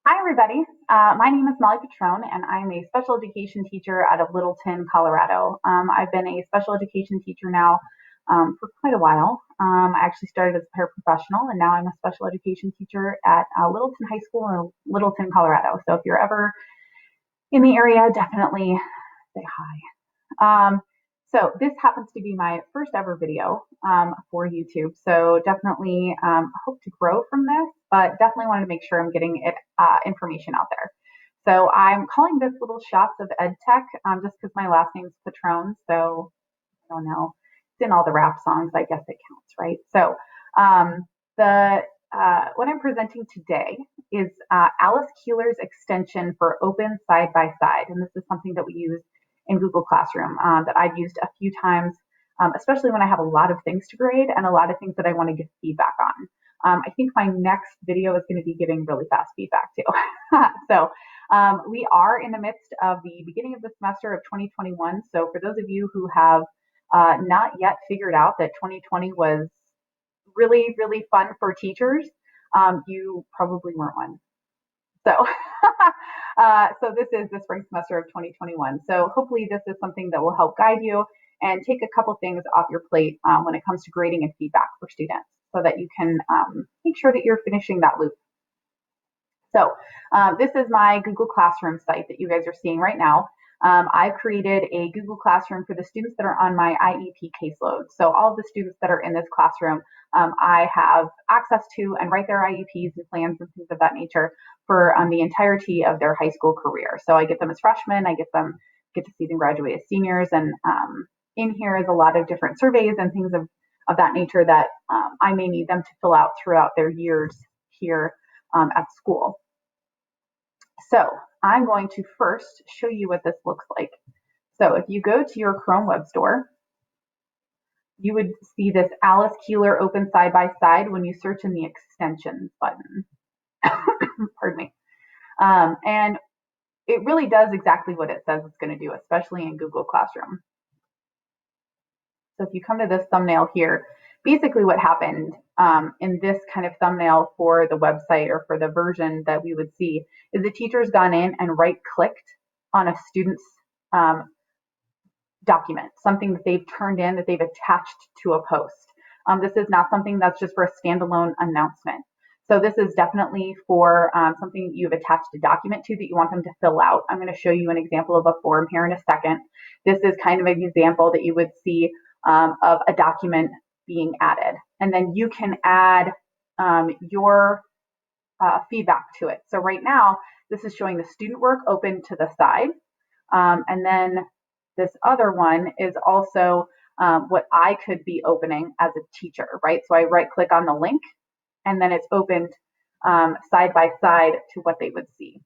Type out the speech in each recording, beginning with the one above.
Hi, everybody. My name is Molly Patrone, and I'm a special education teacher out of Littleton, Colorado. I've been a special education teacher now for quite a while. I actually started as a paraprofessional, and now I'm a special education teacher at Littleton High School in Littleton, Colorado. So if you're ever in the area, definitely say hi. So this happens to be my first ever video for YouTube. So definitely hope to grow from this, but definitely wanted to make sure I'm getting it information out there. So I'm calling this Little Shots of EdTech just because my last name's Patrone. So I don't know. It's in all the rap songs. I guess it counts, right? So the what I'm presenting today is Alice Keeler's extension for open side by side, and this is something that we use in Google Classroom that I've used a few times, especially when I have a lot of things to grade and a lot of things that I want to give feedback on. I think my next video is going to be giving really fast feedback too. So we are in the midst of the beginning of the semester of 2021. So for those of you who have not yet figured out that 2020 was really, really fun for teachers, you probably weren't one. So, so this is the spring semester of 2021. So hopefully this is something that will help guide you and take a couple things off your plate when it comes to grading and feedback for students so that you can make sure that you're finishing that loop. So this is my Google Classroom site that you guys are seeing right now. I've created a Google Classroom for the students that are on my IEP caseload. So all of the students that are in this classroom, I have access to and write their IEPs and plans and things of that nature for the entirety of their high school career. So I get them as freshmen, I get to see them graduate as seniors, and in here is a lot of different surveys and things of that nature that I may need them to fill out throughout their years here at school. So I'm going to first show you what this looks like. So if you go to your Chrome web store, you would see this Alice Keeler open side by side when you search in the extensions button. Pardon me. And it really does exactly what it says it's going to do, especially in Google Classroom. So if you come to this thumbnail here, basically what happened in this kind of thumbnail for the website or for the version that we would see is the teacher's gone in and right-clicked on a student's document, something that they've turned in, that they've attached to a post. This is not something that's just for a standalone announcement. So this is definitely for something you've attached a document to that you want them to fill out. I'm going to show you an example of a form here in a second. This is kind of an example that you would see of a document being added. And then you can add your feedback to it. So right now, this is showing the student work open to the side. And then this other one is also what I could be opening as a teacher, right? So I right click on the link and then it's opened side by side to what they would see.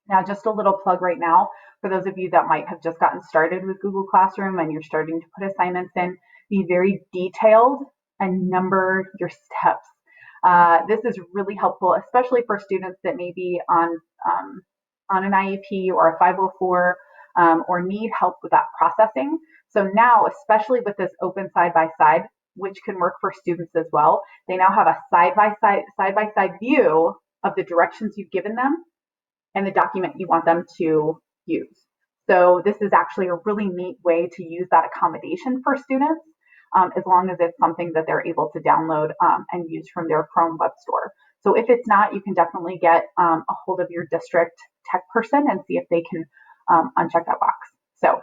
Now, just a little plug right now for those of you that might have just gotten started with Google Classroom and you're starting to put assignments in, be very detailed and number your steps. This is really helpful, especially for students that may be on an IEP or a 504 or need help with that processing. So now, especially with this open side by side, which can work for students as well, they now have a side by side view of the directions you've given them and the document you want them to use. So this is actually a really neat way to use that accommodation for students, as long as it's something that they're able to download and use from their Chrome web store. So if it's not, you can definitely get a hold of your district tech person and see if they can uncheck that box. So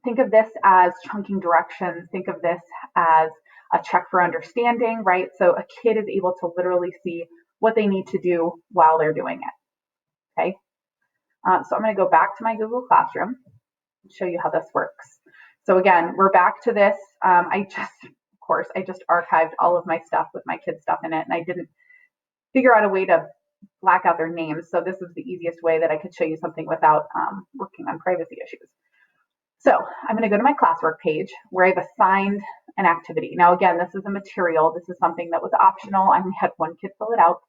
think of this as chunking directions. Think of this as a check for understanding, right? So a kid is able to literally see what they need to do while they're doing it, okay? So I'm going to go back to my Google Classroom and show you how this works. So again, we're back to this. I just archived all of my stuff with my kids' stuff in it, and I didn't figure out a way to black out their names. So this is the easiest way that I could show you something without working on privacy issues. So I'm going to go to my classwork page where I've assigned an activity. Now, again, this is a material. This is something that was optional. I only had one kid fill it out.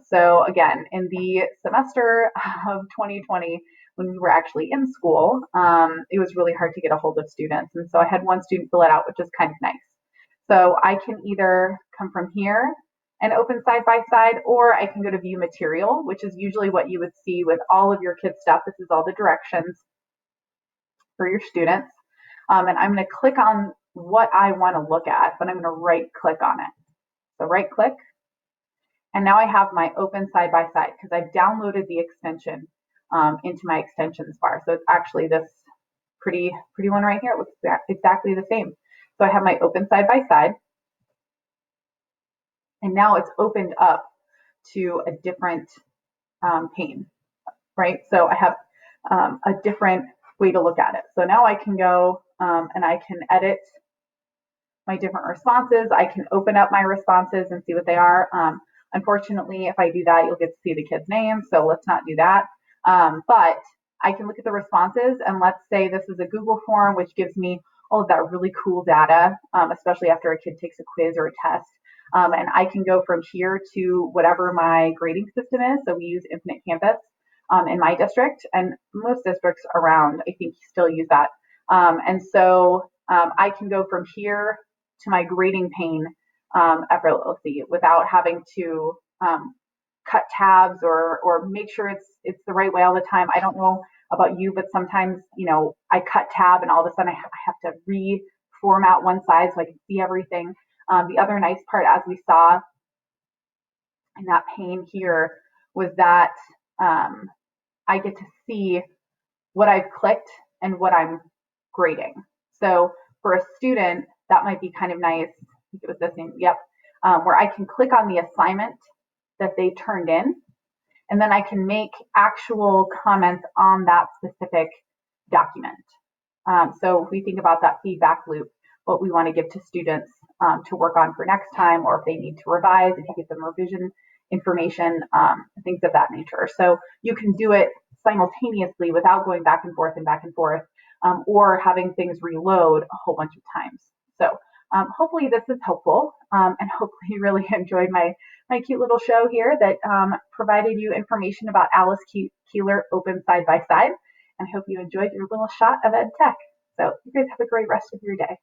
So again, in the semester of 2020, when we were actually in school, it was really hard to get a hold of students. And so I had one student fill it out, which is kind of nice. So I can either come from here and open side by side, or I can go to view material, which is usually what you would see with all of your kids' stuff. This is all the directions for your students. And I'm going to click on what I want to look at, but I'm going to right click on it. So right click, and now I have my open side by side because I've downloaded the extension into my extensions bar. So it's actually this pretty one right here. It looks exactly the same. So I have my open side by side, and now it's opened up to a different pane, right? So I have a different way to look at it. So now I can go and I can edit my different responses. I can open up my responses and see what they are. Unfortunately, if I do that, you'll get to see the kids' names, so let's not do that. But I can look at the responses, and let's say this is a Google form, which gives me all of that really cool data, especially after a kid takes a quiz or a test. And I can go from here to whatever my grading system is. So we use Infinite Campus in my district, and most districts around, I think, still use that. And so I can go from here to my grading pane effortlessly without having to cut tabs or make sure it's the right way all the time. I don't know about you, but sometimes, I cut tab and all of a sudden I have to reformat one side so I can see everything. The other nice part, as we saw in that pane here, was that I get to see what I've clicked and what I'm grading. So for a student, that might be kind of nice. I think it was this thing, yep, where I can click on the assignment that they turned in, and then I can make actual comments on that specific document. So if we think about that feedback loop, what we want to give to students to work on for next time, or if they need to revise, if you give them revision information, things of that nature. So you can do it simultaneously without going back and forth, or having things reload a whole bunch of times. So hopefully this is helpful, and hopefully you really enjoyed my cute little show here that provided you information about Alice Keeler Open Side by Side, and hope you enjoyed your little shot of EdTech. So you guys have a great rest of your day.